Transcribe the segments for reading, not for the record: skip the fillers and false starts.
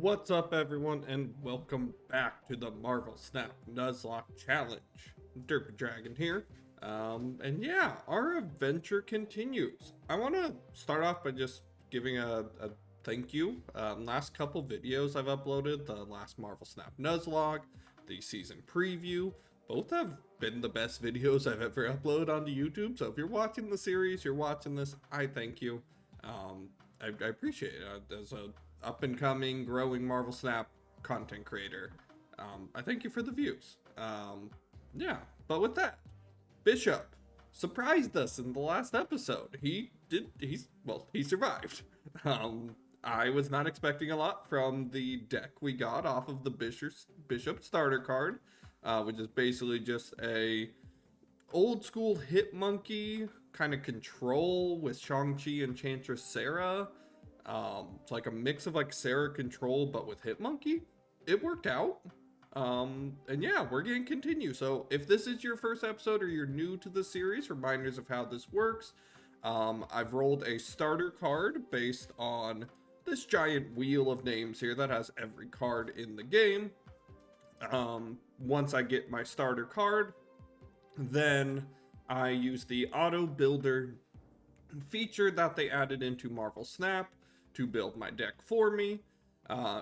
What's up, everyone, and welcome back to the Marvel Snap Nuzlocke Challenge. Derpy Dragon here. And yeah, our adventure continues. I want to start off by just giving a thank you. Last couple videos I've uploaded, the last Marvel Snap Nuzlocke, the season preview, both have been the best videos I've ever uploaded onto YouTube. So if you're watching the series, you're watching this, I thank you. I appreciate it. As a up and coming, growing Marvel Snap content creator, I thank you for the views. Yeah, but with that, Bishop surprised us in the last episode. He survived. I was not expecting a lot from the deck we got off of the Bishop starter card, which is basically just a old school hit monkey kind of control with Shang-Chi and Enchantress Sarah. It's like a mix of like Sarah control but with Hitmonkey. It worked out. And yeah, we're gonna continue. So if this is your first episode or you're new to the series, reminders of how this works. I've rolled a starter card based on this giant wheel of names here that has every card in the game. Once I get my starter card, then I use the auto builder feature that they added into Marvel Snap to build my deck for me.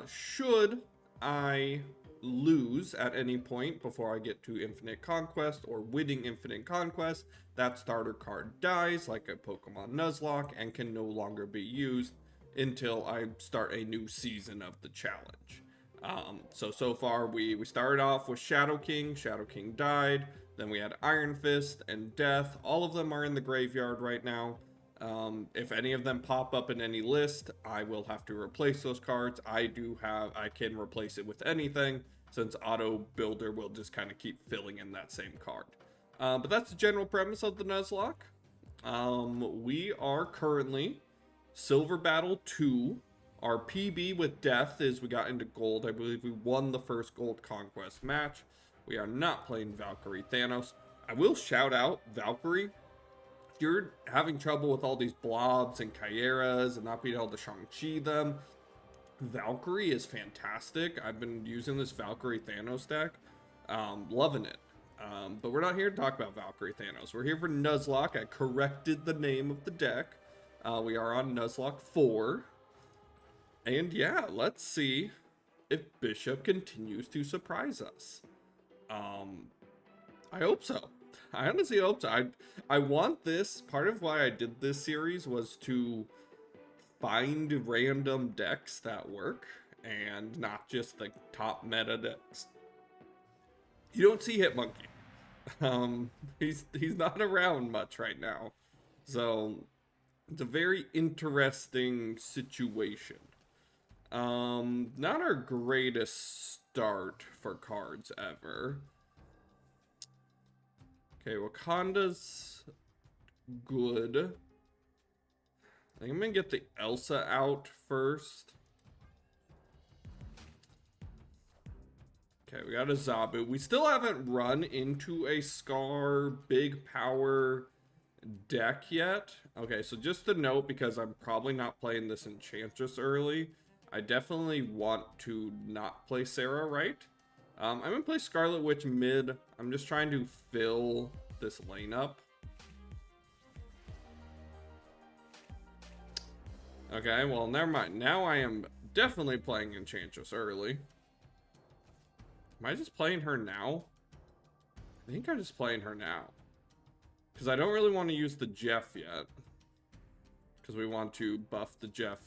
Should I lose at any point before I get to Infinite Conquest or winning Infinite Conquest, that starter card dies like a Pokemon Nuzlocke and can no longer be used until I start a new season of the challenge. So far we started off with Shadow King. Shadow King died. Then we had Iron Fist and Death. All of them are in the graveyard right now. If any of them pop up in any list, I will have to replace those cards. I can replace it with anything, since Auto Builder will just kind of keep filling in that same card. But that's the general premise of the Nuzlocke. We are currently Silver Battle 2. Our PB with Death is we got into Gold. I believe we won the first Gold Conquest match. We are not playing Valkyrie Thanos. I will shout out Valkyrie. If you're having trouble with all these blobs and chimeras and not being able to Shang-Chi them, Valkyrie is fantastic. I've been using this Valkyrie Thanos deck. Loving it. But we're not here to talk about Valkyrie Thanos. We're here for Nuzlocke. I corrected the name of the deck. We are on Nuzlocke 4. And yeah, let's see if Bishop continues to surprise us. I hope so. I honestly hope so. I want this. Part of why I did this series was to find random decks that work and not just the top meta decks. You don't see Hitmonkey. He's not around much right now. So it's a very interesting situation. Not our greatest start for cards ever. Okay, Wakanda's good. I think I'm gonna get the Elsa out first. Okay, we got a Zabu. We still haven't run into a Scar big power deck yet. Okay, so just to note, because I'm probably not playing this Enchantress early, I definitely want to not play Sarah right. I'm gonna play Scarlet Witch mid. I'm just trying to fill this lane up. Okay, well, never mind. Now I am definitely playing Enchantress early. Am I just playing her now? I think I'm just playing her now. Because I don't really want to use the Jeff yet. Because we want to buff the Jeff,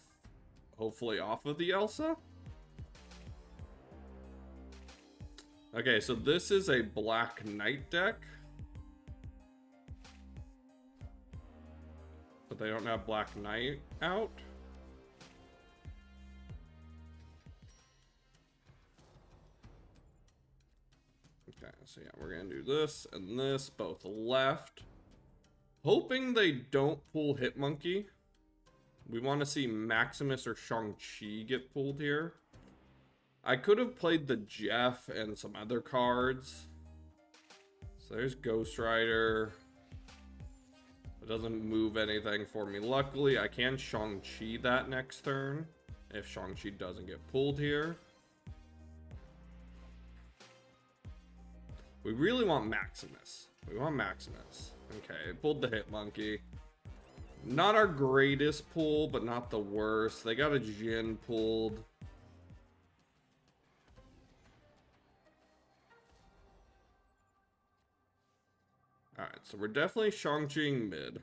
hopefully, off of the Elsa. Okay, so this is a Black Knight deck. But they don't have Black Knight out. Okay, so yeah, we're gonna do this and this, both left. Hoping they don't pull Hitmonkey. We want to see Maximus or Shang-Chi get pulled here. I could have played the Jeff and some other cards. So there's Ghost Rider. It doesn't move anything for me. Luckily, I can Shang-Chi that next turn if Shang-Chi doesn't get pulled here. We really want Maximus. We want Maximus. Okay, pulled the Hit Monkey. Not our greatest pull, but not the worst. They got a Jin pulled. Alright, so we're definitely Shang-Chiing mid.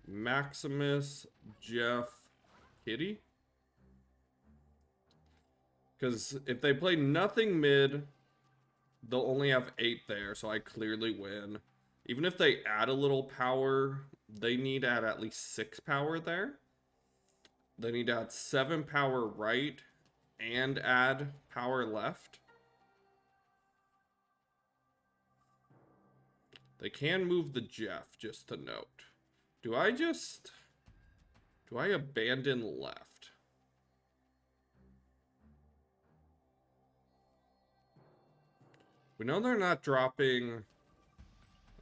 Maximus, Jeff, Kitty. Because if they play nothing mid, they'll only have 8 there, so I clearly win. Even if they add a little power, they need to add at least 6 power there. They need to add 7 power right and add power left. They can move the Jeff, just to note. Do I abandon left? We know they're not dropping.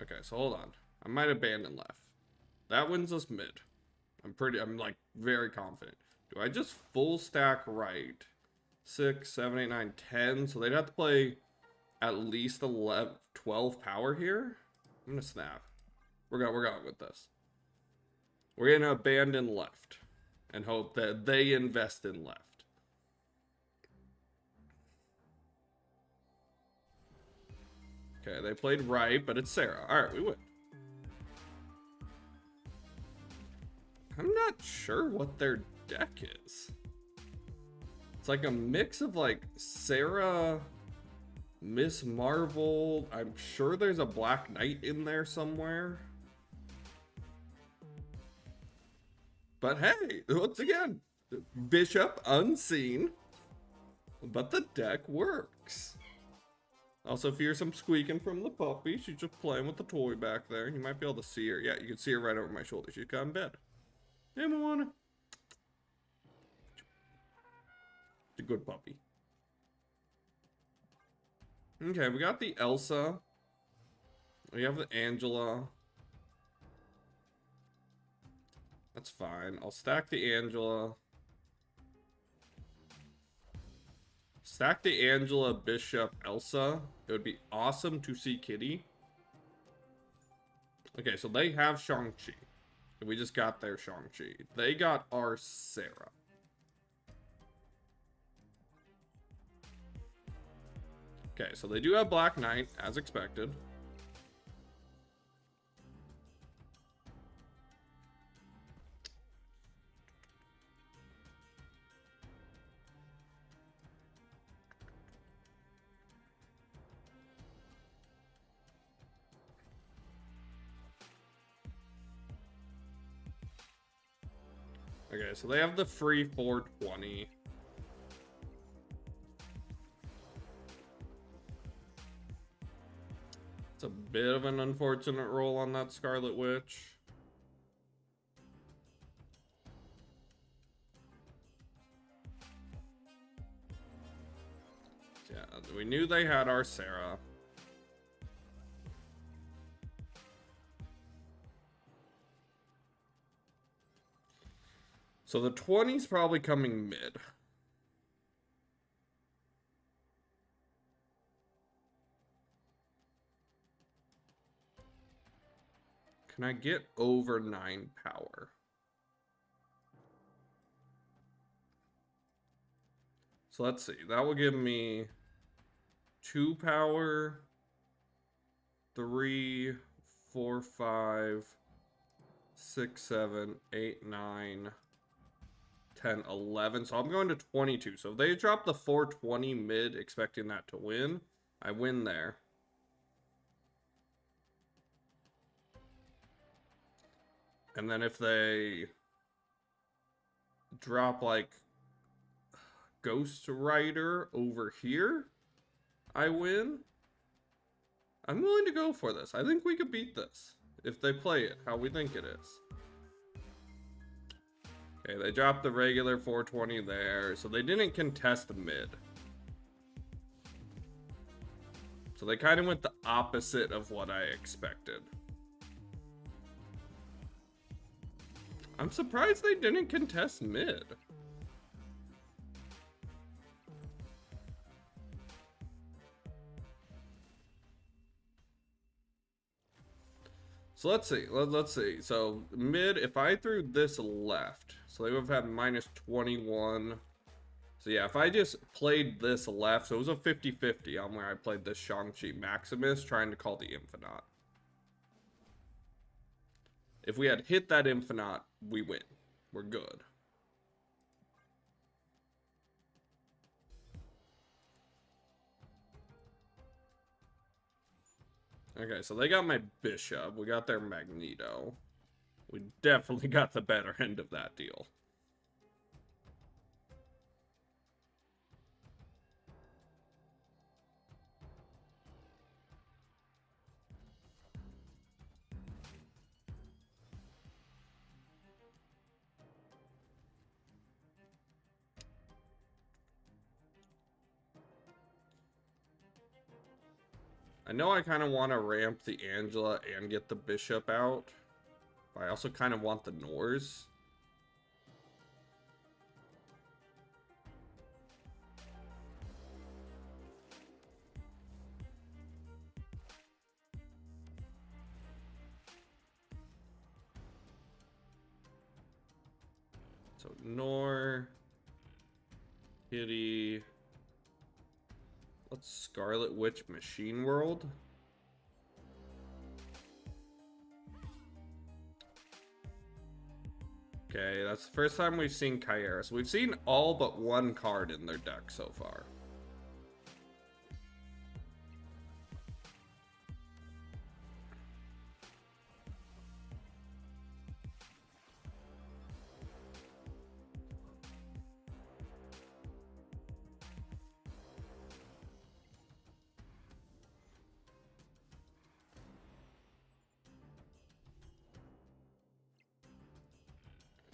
Okay, so hold on. I might abandon left. That wins us mid. I'm like very confident. Do I just full stack right? 6, 7, 8, 9, 10. So they'd have to play at least 11, 12 power here. I'm gonna snap. We're going with this. We're gonna abandon left and hope that they invest in left. Okay, they played right, but it's Sarah. All right, we win. I'm not sure what their deck is. It's like a mix of like Sarah, Miss Marvel. I'm sure there's a Black Knight in there somewhere. But hey, once again, Bishop unseen, but the deck works. Also, if you hear some squeaking from the puppy, she's just playing with the toy back there. You might be able to see her. Yeah, you can see her right over my shoulder. She's got in bed. Hey, Moana. It's a good puppy. Okay, we got the Elsa. We have the Angela. That's fine. I'll stack the Angela. Stack the Angela, Bishop, Elsa. It would be awesome to see Kitty. Okay, so they have Shang-Chi. We just got their Shang-Chi. They got our Sarah. Okay, so they do have Black Knight, as expected. Okay, so they have the free 420. It's a bit of an unfortunate roll on that Scarlet Witch. Yeah, we knew they had our Sarah. So the 20's probably coming mid. Can I get over 9 power? So let's see. That will give me 2 power, 3, 4, 5, 6, 7, 8, 9, 10, 11. So I'm going to 22. So if they drop the 420 mid, expecting that to win, I win there. And then if they drop like Ghost Rider over here, I win. I'm willing to go for this. I think we could beat this if they play it how we think it is. Okay, they dropped the regular 420 there, so they didn't contest the mid. So they kind of went the opposite of what I expected. I'm surprised they didn't contest mid. So let's see. Let's see. So mid, if I threw this left, so they would have had minus 21. So yeah, if I just played this left, so it was a 50-50 on where I played this Shang-Chi Maximus trying to call the Infinite. If we had hit that Infinite, we win. We're good. Okay, so they got my Bishop. We got their Magneto. We definitely got the better end of that deal. I know I kind of want to ramp the Angela and get the Bishop out. But I also kind of want the Norse. So Nor, Kitty. Let's Scarlet Witch Machine World. Okay, that's the first time we've seen Kyra. So we've seen all but one card in their deck so far.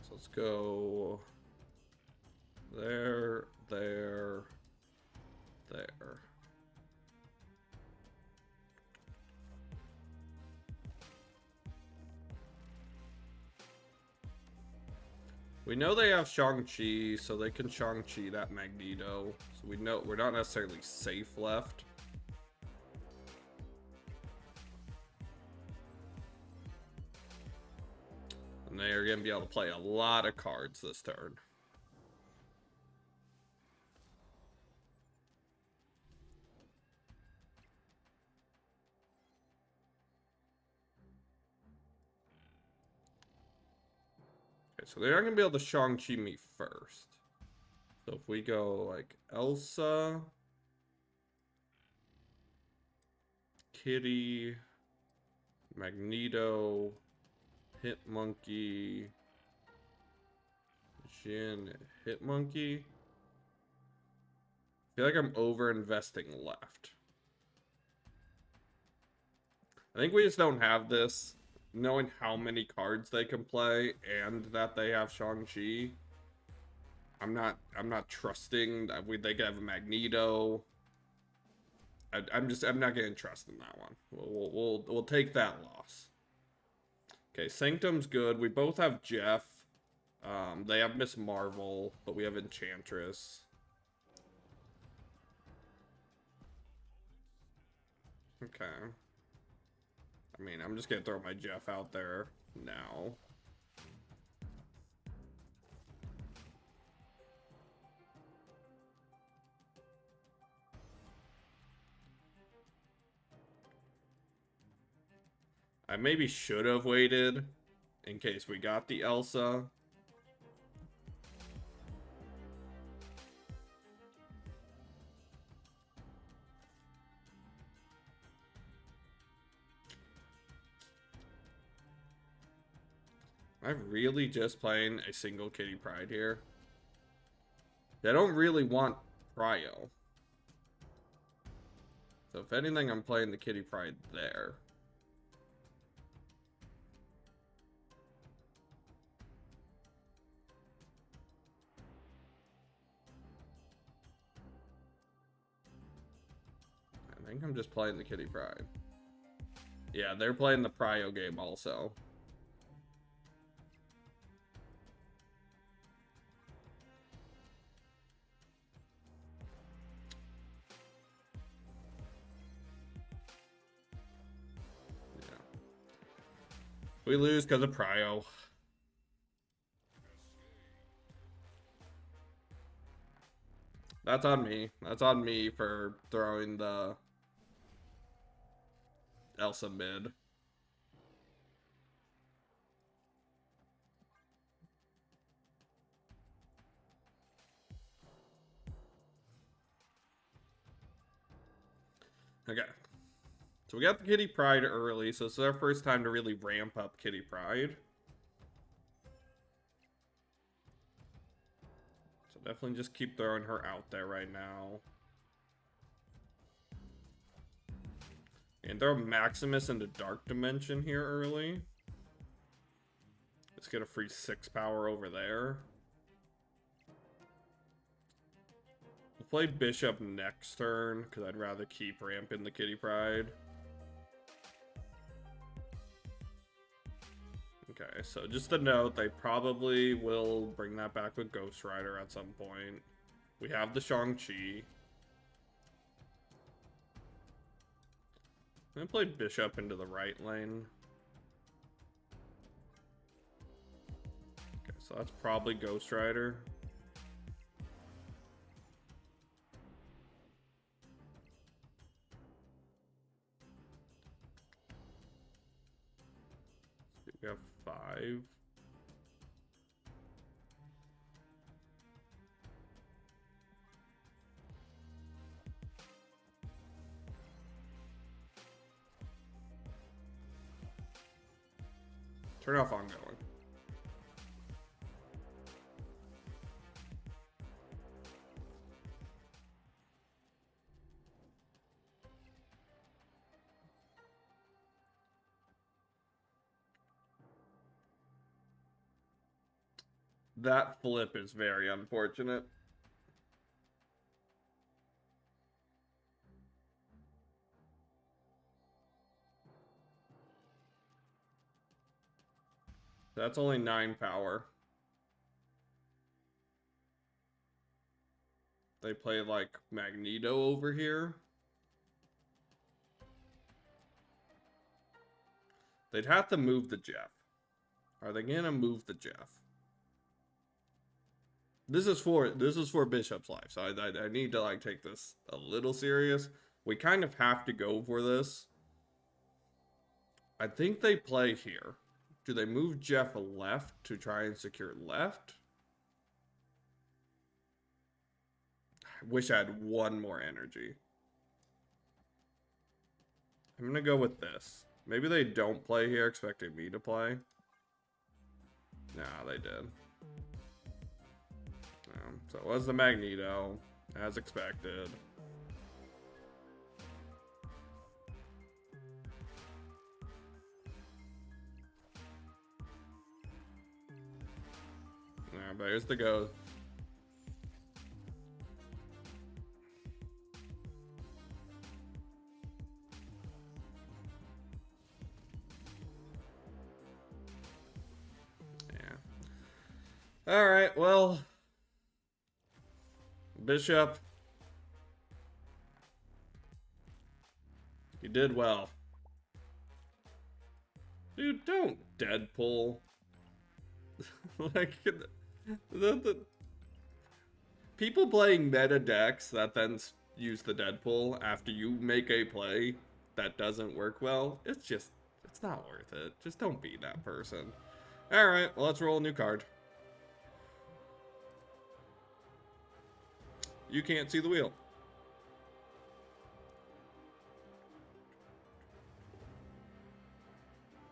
So let's go there, there, there. We know they have Shang-Chi, so they can Shang-Chi that Magneto. So we know we're not necessarily safe left. And they are going to be able to play a lot of cards this turn. Okay, so they're not going to be able to Shang-Chi me first. So if we go like Elsa, Kitty, Magneto, Hit Monkey, Jin, Hit Monkey. I feel like I'm over investing left. I think we just don't have this. Knowing how many cards they can play and that they have Shang-Chi, I'm not trusting that they could have a Magneto. I'm not getting trust in that one. We'll take that loss. Okay, Sanctum's good. We both have Jeff. They have Miss Marvel, but we have Enchantress. Okay. I mean, I'm just gonna throw my Jeff out there now. I maybe should have waited in case we got the Elsa. I'm really just playing a single Kitty Pryde here. I don't really want Prio. So if anything, I'm playing the Kitty Pryde there. I think I'm just playing the Kitty Pryde. Yeah, they're playing the Prio game also. We lose because of Prio. That's on me. That's on me for throwing the Elsa mid. Okay. So we got the Kitty Pryde early, so it's our first time to really ramp up Kitty Pryde. So definitely just keep throwing her out there right now. And throw Maximus into Dark Dimension here early. Let's get a free 6 power over there. We'll play Bishop next turn, because I'd rather keep ramping the Kitty Pryde. Okay, so just a note, they probably will bring that back with Ghost Rider at some point. We have the Shang-Chi. I'm gonna play Bishop into the right lane. Okay, so that's probably Ghost Rider. We have 5. Turn off ongoing. That flip is very unfortunate. That's only 9 power. They play like Magneto over here. They'd have to move the Jeff. Are they gonna move the Jeff? This is for Bishop's life, so I need to like take this a little serious. We kind of have to go for this. I think they play here. Do they move Jeff left to try and secure left? I wish I had one more energy. I'm gonna go with this. Maybe they don't play here expecting me to play. Nah, they did. So it was the Magneto, as expected. Yeah, but here's the ghost. Yeah. Alright, well. Bishop. You did well. Dude, don't Deadpool. Like, the people playing meta decks that then use the Deadpool after you make a play that doesn't work well, it's not worth it. Just don't be that person. Alright, well, let's roll a new card. You can't see the wheel.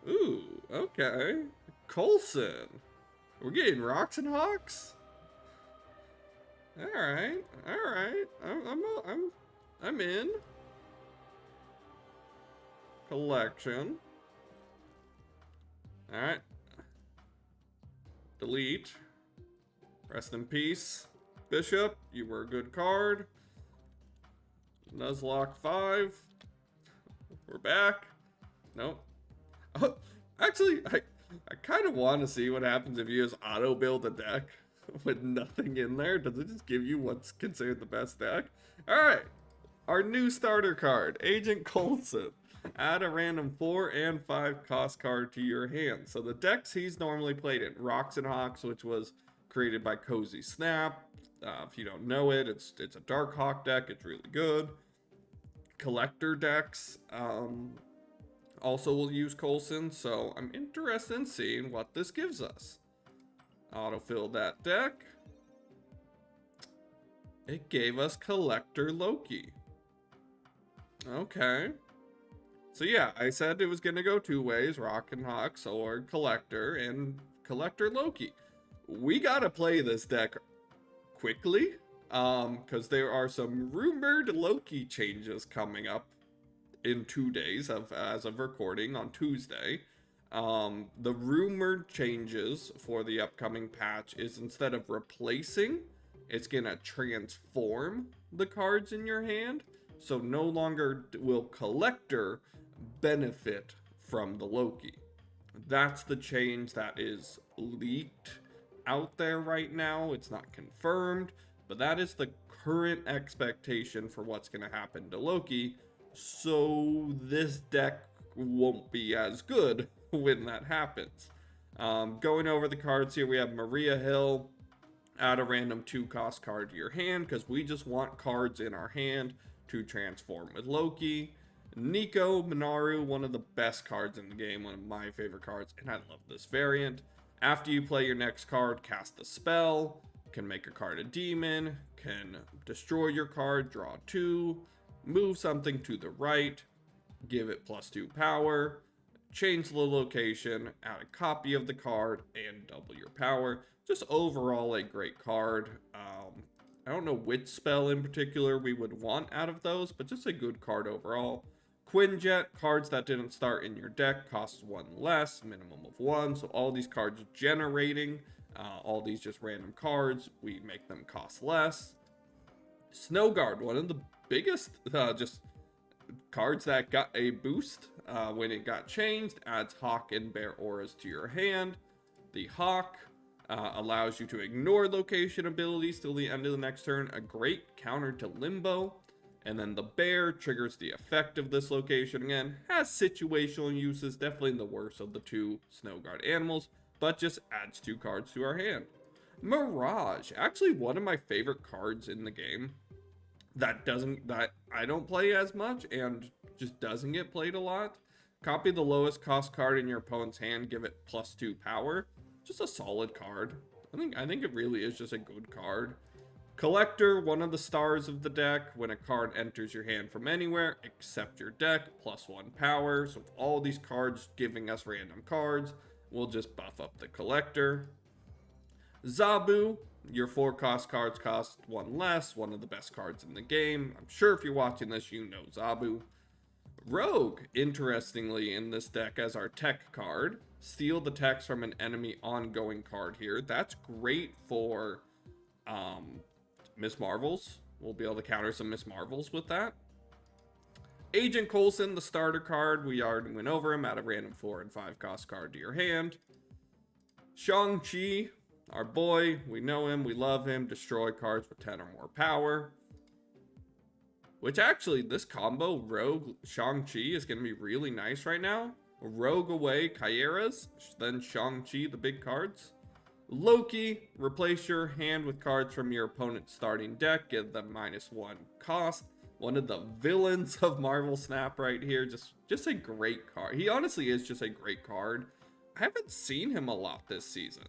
Ooh, okay. Coulson. We're getting Rocks and Hawks? Alright, alright. I'm in. Collection. Alright. Delete. Rest in peace. Bishop, you were a good card. Nuzlocke 5. We're back. Nope. Oh, actually, I kind of want to see what happens if you just auto-build a deck with nothing in there. Does it just give you what's considered the best deck? Alright. Our new starter card, Agent Coulson. Add a random 4 and 5 cost card to your hand. So the decks he's normally played in, Rocks and Hawks, which was created by Cozy Snap. If you don't know it, it's a Dark Hawk deck. It's really good. Collector decks also will use Coulson, so I'm interested in seeing what this gives us. Autofill that deck. It gave us Collector Loki. Okay. So yeah, I said it was going to go two ways, Rock and Hawks or Collector, and Collector Loki. We got to play this deck quickly, because there are some rumored Loki changes coming up in 2 days as of recording on Tuesday. The rumored changes for the upcoming patch is instead of replacing, it's gonna transform the cards in your hand. So no longer will Collector benefit from the Loki. That's the change that is leaked out there right now. It's not confirmed, but that is the current expectation for what's going to happen to Loki. So this deck won't be as good when that happens. Going over the cards here, we have Maria Hill. Add a random 2 cost card to your hand because we just want cards in our hand to transform with Loki. Nico Minoru, one of the best cards in the game, one of my favorite cards, and I love this variant. After you play your next card, cast a spell, can make a card a demon, can destroy your card, draw 2, move something to the right, give it +2 power, change the location, add a copy of the card, and double your power. Just overall a great card. I don't know which spell in particular we would want out of those, but just a good card overall. Quinjet, cards that didn't start in your deck cost 1 less, minimum of 1. So all these cards generating, all these just random cards, we make them cost less. Snowguard, one of the biggest just cards that got a boost when it got changed, adds Hawk and Bear auras to your hand. The Hawk allows you to ignore location abilities till the end of the next turn, a great counter to Limbo. And then the Bear triggers the effect of this location again, has situational uses, definitely the worst of the 2 Snowguard animals, but just adds 2 cards to our hand. Mirage, actually one of my favorite cards in the game that I don't play as much and just doesn't get played a lot. Copy the lowest cost card in your opponent's hand, give it +2 power. Just a solid card. I think it really is just a good card. Collector, one of the stars of the deck. When a card enters your hand from anywhere except your deck, +1 power. So all these cards giving us random cards, we'll just buff up the Collector. Zabu, your 4 cost cards cost 1 less, one of the best cards in the game. I'm sure if you're watching this, you know Zabu. Rogue, interestingly, in this deck as our tech card. Steal the text from an enemy ongoing card here. That's great for Miss Marvels. We'll be able to counter some Miss Marvels with that. Agent Coulson, the starter card. We already went over him. Add a random 4 and 5 cost card to your hand. Shang-Chi, our boy. We know him. We love him. Destroy cards with 10 or more power. Which actually, this combo, Rogue, Shang-Chi, is going to be really nice right now. Rogue away, Kairas, then Shang-Chi, the big cards. Loki, replace your hand with cards from your opponent's starting deck, give them -1 cost. One of the villains of Marvel Snap right here, just a great card. He honestly is just a great card. I haven't seen him a lot this season.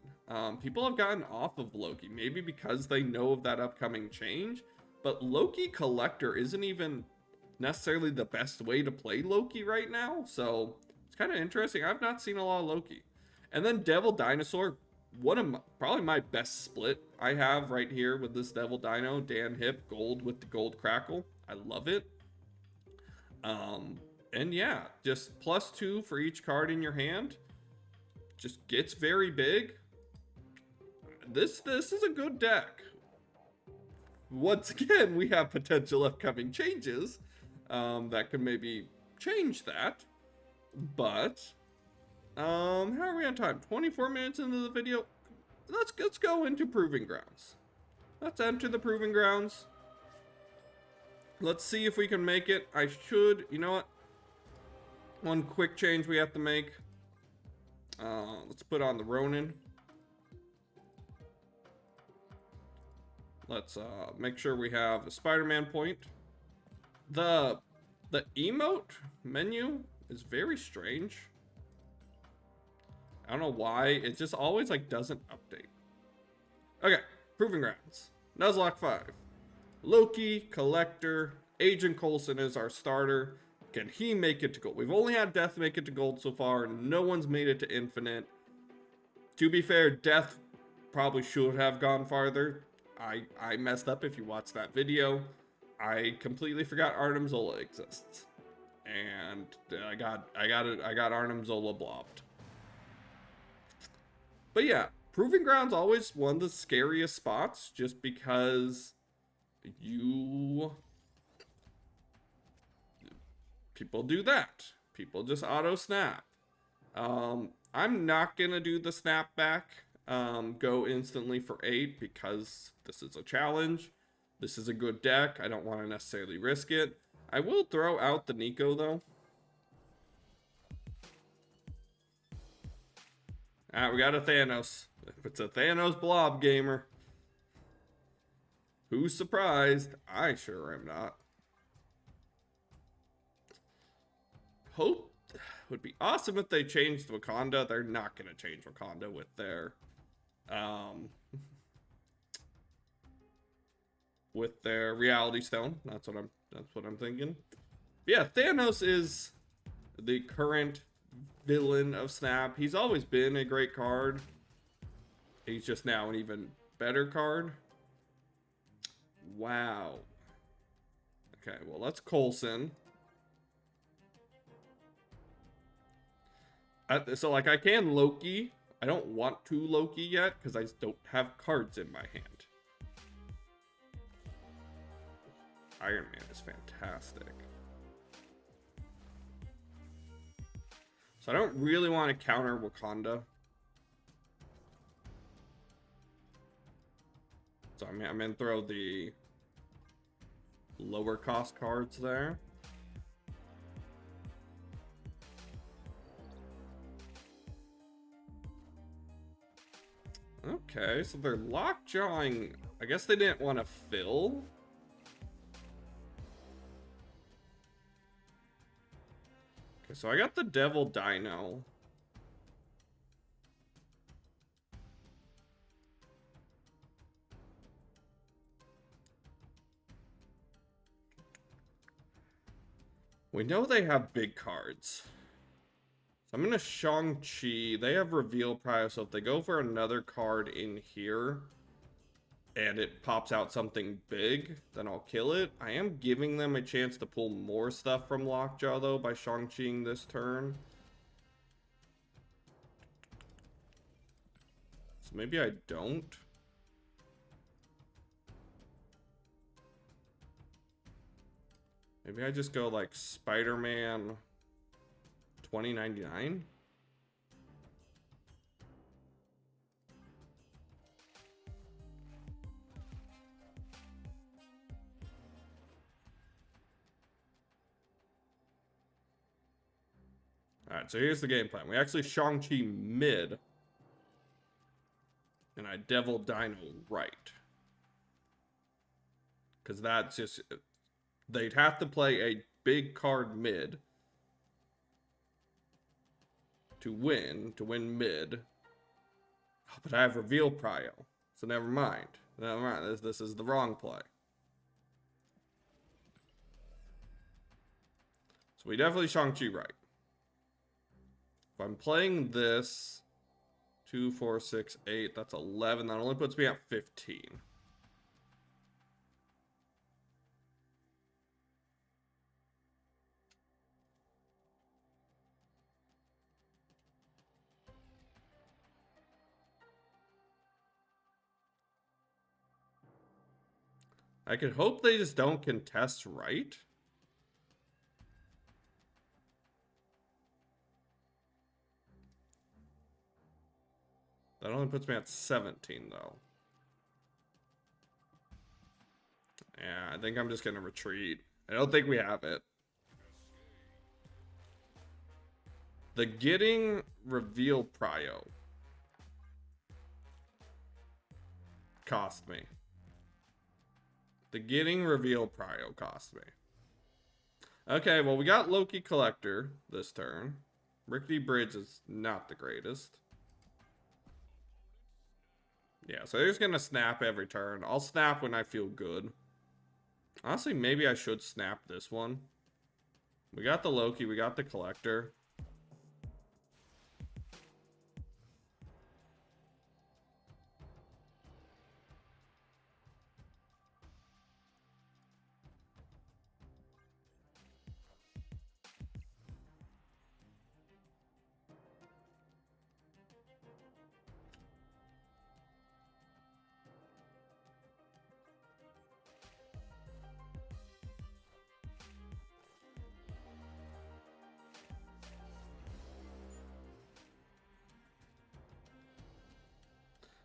People have gotten off of Loki, maybe because they know of that upcoming change, but Loki Collector isn't even necessarily the best way to play Loki right now, so it's kind of interesting. I've not seen a lot of Loki. And then Devil Dinosaur, one of probably my best split I have right here with this Devil Dino, Dan Hip, gold with the gold crackle. I love it. And yeah, just +2 for each card in your hand. Just gets very big. This is a good deck. Once again, we have potential upcoming changes that could maybe change that. But how are we on time? 24 minutes into the video. Let's go into Proving Grounds. Let's enter the Proving Grounds. Let's see if we can make it. I should, you know what? One quick change we have to make. Let's put on the Ronin. Let's make sure we have a Spider-Man point. The emote menu is very strange. I don't know why. It just always like doesn't update. Okay, Proving Grounds. Nuzlocke 5. Loki, Collector, Agent Coulson is our starter. Can he make it to gold? We've only had Death make it to gold so far. No one's made it to Infinite. To be fair, Death probably should have gone farther. I messed up if you watched that video. I completely forgot Arnim Zola exists. And I got Arnim Zola blobbed. But yeah, Proving Ground's always one of the scariest spots just because people do that. People just auto snap. I'm not gonna do the snapback. Go instantly for 8 because this is a challenge. This is a good deck. I don't want to necessarily risk it. I will throw out the Nico though. Alright, we got a Thanos. It's a Thanos blob gamer. Who's surprised? I sure am not. Hope would be awesome if they changed Wakanda. They're not gonna change Wakanda with their Reality Stone. That's what I'm thinking. But yeah, Thanos is the current villain of Snap. He's always been a great card. He's just now an even better card. Wow. Okay, well, let's Coulson. So, like, I can Loki. I don't want to Loki yet because I don't have cards in my hand. Iron Man is fantastic. So I don't really want to counter Wakanda. So I'm going to throw the lower cost cards there. Okay, so they're lockjawing. I guess they didn't want to fill. Okay, so I got the Devil Dino. We know they have big cards. So I'm going to Shang-Chi. They have reveal prize, so if they go for another card in here and it pops out something big, then I'll kill it. I am giving them a chance to pull more stuff from Lockjaw, though, by Shang-Chiing this turn. So maybe I don't. Maybe I just go like Spider-Man 2099. Alright, so here's the game plan. We actually Shang-Chi mid. And I Devil Dino right. Because that's just... They'd have to play a big card mid to win mid. Oh, but I have reveal prio, so never mind. Never mind. This is the wrong play. So we definitely Shang-Chi right. If I'm playing this 2, 4, 6, 8, that's 11. That only puts me at 15. I could hope they just don't contest right. That only puts me at 17, though. Yeah, I think I'm just going to retreat. I don't think we have it. The getting reveal prio cost me. The getting reveal prio cost me. Okay, well, we got Loki Collector this turn. Rickety Bridge is not the greatest. Yeah, so they're just gonna snap every turn. I'll snap when I feel good. Honestly, maybe I should snap this one. We got the Loki, we got the Collector.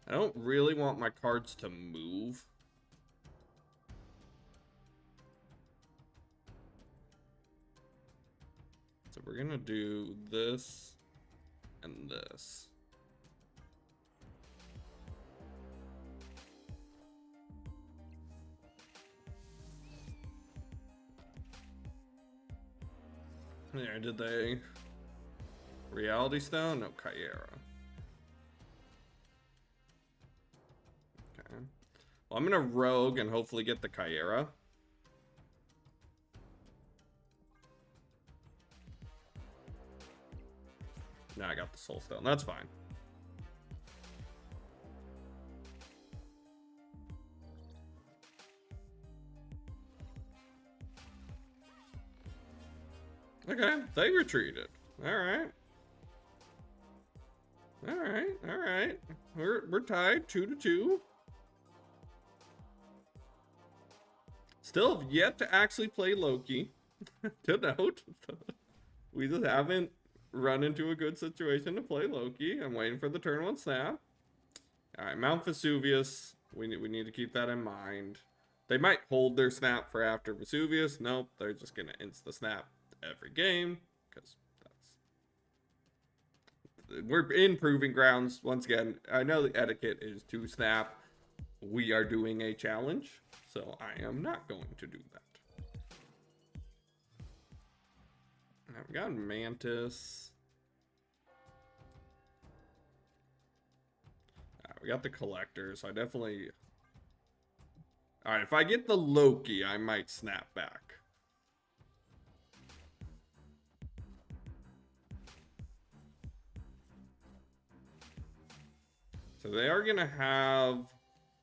I don't really want my cards to move. So we're gonna do this and this. There, did they? Reality Stone? No, Kyera. Okay. Well, I'm gonna rogue and hopefully get the Kyera. Now I got the Soul Stone. That's fine. Okay, they retreated. Alright. Alright. We're tied 2-2. Still have yet to actually play Loki. To note. We just haven't run into a good situation to play Loki. I'm waiting for the turn 1 snap. Alright, Mount Vesuvius. We need to keep that in mind. They might hold their snap for after Vesuvius. Nope, they're just gonna insta snap every game. Because we're in proving grounds. Once again, I know the etiquette is to snap. We are doing a challenge, so I am not going to do that. Now we got Mantis. We got the Collector, so I definitely... Alright, if I get the Loki, I might snap back. So they are going to have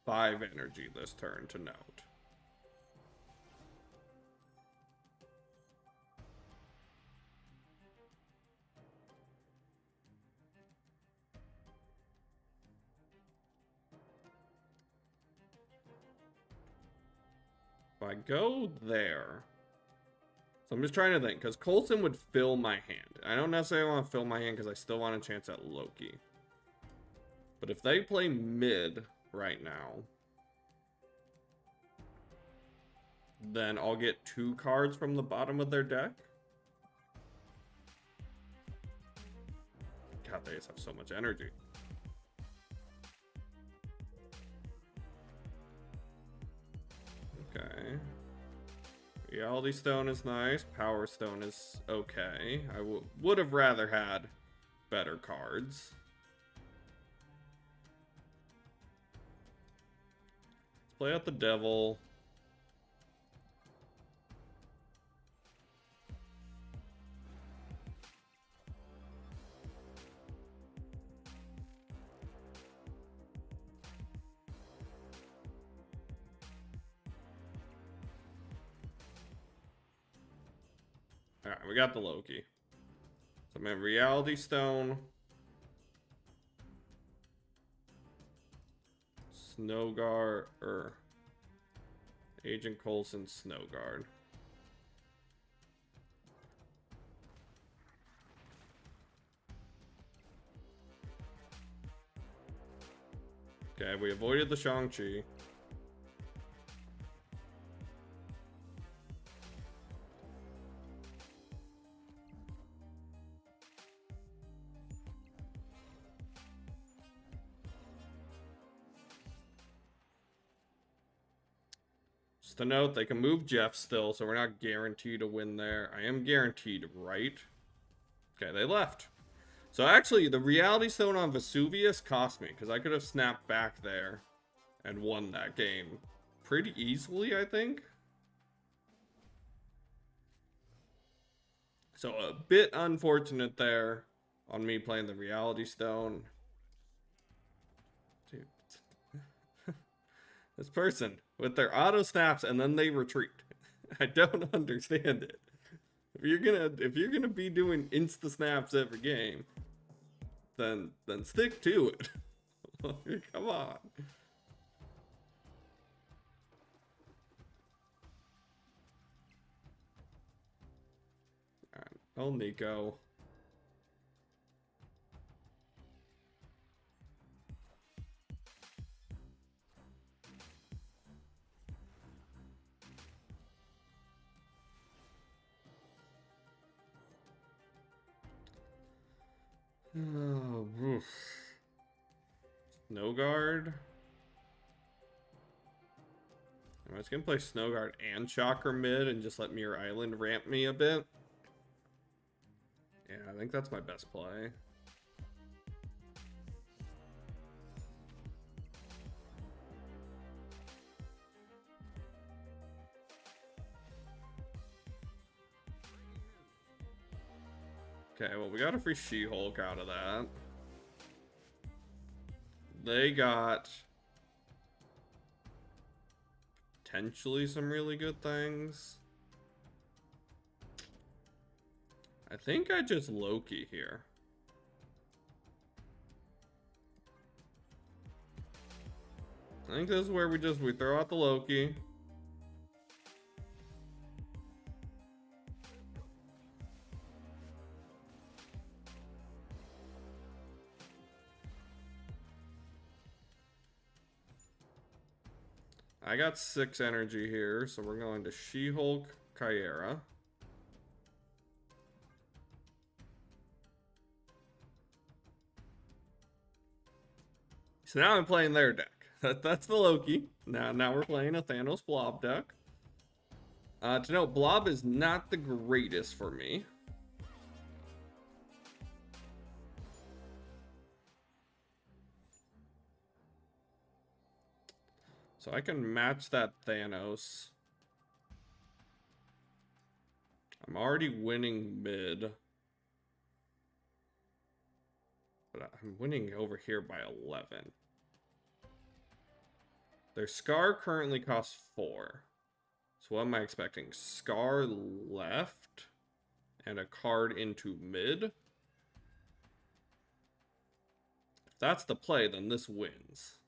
5 energy this turn, to note. If I go there... So I'm just trying to think, because Coulson would fill my hand. I don't necessarily want to fill my hand because I still want a chance at Loki. But if they play mid right now, then I'll get 2 cards from the bottom of their deck. God, they just have so much energy. Okay. Reality Stone is nice. Power Stone is okay. I would have rather had better cards. Let's play out the Devil. Alright, we got the Loki. So I'm at Reality Stone. Snowguard, or Agent Coulson, Snowguard. Okay, we avoided the Shang-Chi. Just to note, they can move Jeff still, so we're not guaranteed to win there. I am guaranteed, right? Okay, they left. So actually, the Reality Stone on Vesuvius cost me, because I could have snapped back there and won that game pretty easily, I think. So a bit unfortunate there on me playing the Reality Stone. Dude. This person with their auto snaps and then they retreat. I don't understand it. If you're gonna be doing insta snaps every game, then stick to it. Come on. Alright, oh Nico. Oh, oof. Snow Guard. I was gonna play Snow Guard and Shocker mid and just let Mirror Island ramp me a bit. Yeah, I think that's my best play. Okay, well, we got a free She-Hulk out of that. They got potentially some really good things. I think I just Loki here. I think this is where we throw out the Loki. I got 6 energy here, so we're going to She-Hulk, Kyera. So now I'm playing their deck. That's the Loki. Now we're playing a Thanos Blob deck. To note, Blob is not the greatest for me. So I can match that Thanos. I'm already winning mid. But I'm winning over here by 11. Their Scar currently costs 4. So what am I expecting? Scar left and a card into mid? If that's the play, then this wins.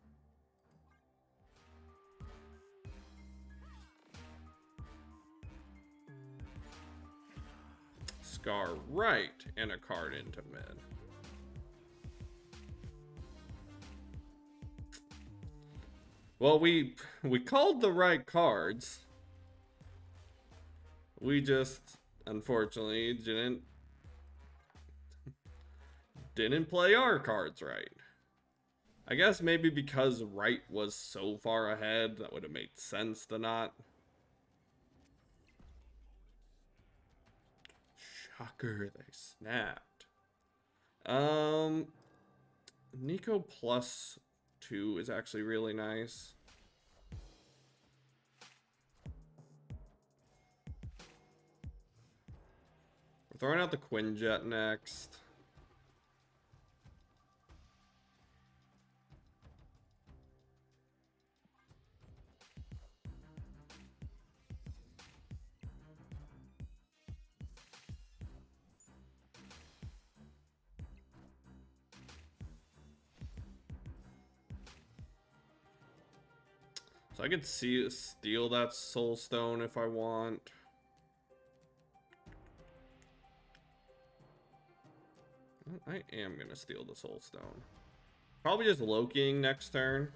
Scar right and a card into mid. Well, we called the right cards. We just unfortunately didn't play our cards right. I guess maybe because right was so far ahead, that would have made sense to not. Shocker, they snapped. Nico +2 is actually really nice. We're throwing out the Quinjet next. So I could steal that Soul Stone if I want. I am gonna steal the Soul Stone. Probably just Lokiing next turn.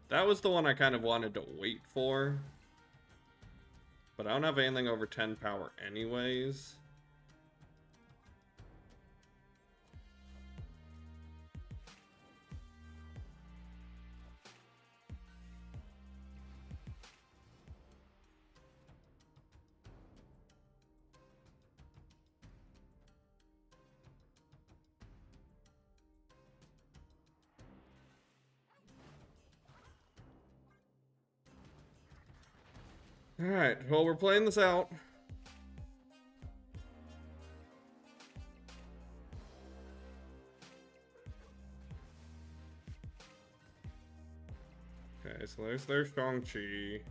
That was the one I kind of wanted to wait for. But I don't have anything over 10 power anyways. Alright, well, we're playing this out. Okay, so there's their Shang-Chi.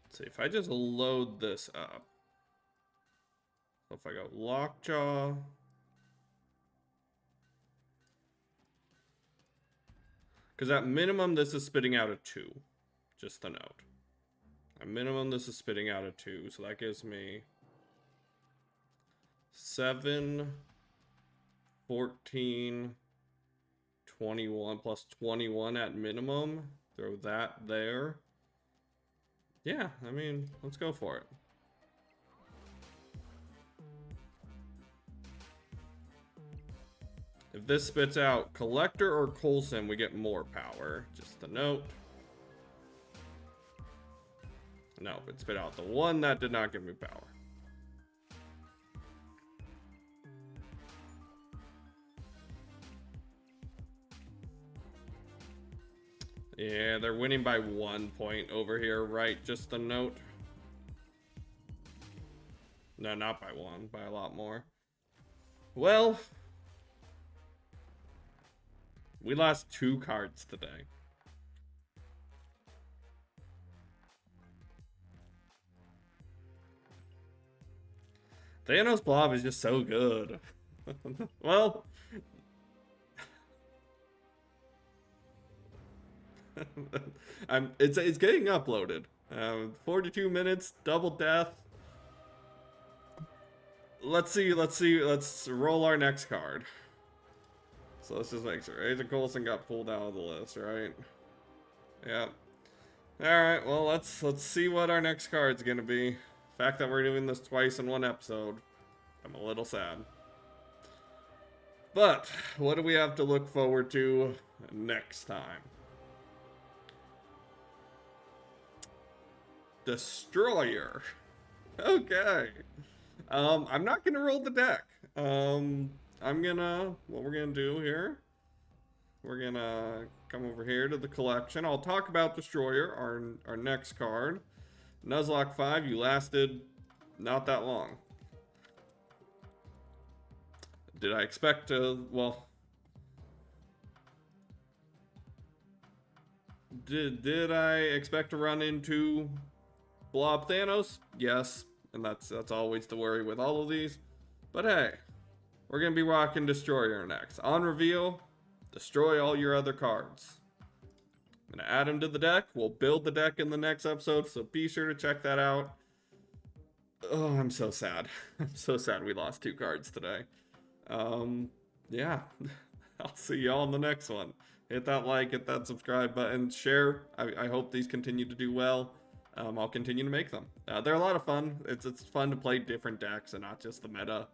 Let's see, if I just load this up. So if I go Lockjaw. Because at minimum, this is spitting out a 2. Just a note. At minimum, this is spitting out a 2. So that gives me 7, 14, 21, plus 21 at minimum. Throw that there. Yeah, I mean, let's go for it. If this spits out Collector or Coulson, we get more power. Just a note. No, it spit out the one that did not give me power. Yeah, they're winning by 1 point over here, right? Just a note. No, not by 1, by a lot more. Well, we lost 2 cards today. Thanos Blob is just so good. Well, it's getting uploaded. 42 minutes, double death. Let's roll our next card. So let's just make sure. Agent Coulson got pulled out of the list, right? Yeah. Alright, well, let's see what our next card's gonna be. The fact that we're doing this twice in one episode, I'm a little sad. But, what do we have to look forward to next time? Destroyer. Okay. I'm not gonna roll the deck. What we're gonna do here, we're gonna come over here to the collection. I'll talk about Destroyer, our next card. Nuzlocke 5, you lasted not that long. Did I expect to, well, did I expect to run into Blob Thanos? Yes, and that's always the worry with all of these. But hey, we're gonna be rocking Destroyer next. On reveal, destroy all your other cards. I'm gonna add them to the deck. We'll build the deck in the next episode, so be sure to check that out. Oh, I'm so sad. I'm so sad we lost 2 cards today. Yeah. I'll see y'all in the next one. Hit that like, hit that subscribe button, share. I hope these continue to do well. I'll continue to make them. They're a lot of fun. It's fun to play different decks and not just the meta.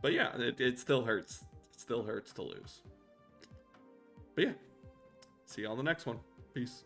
But yeah, it still hurts. It still hurts to lose. But yeah, see y'all in the next one. Peace.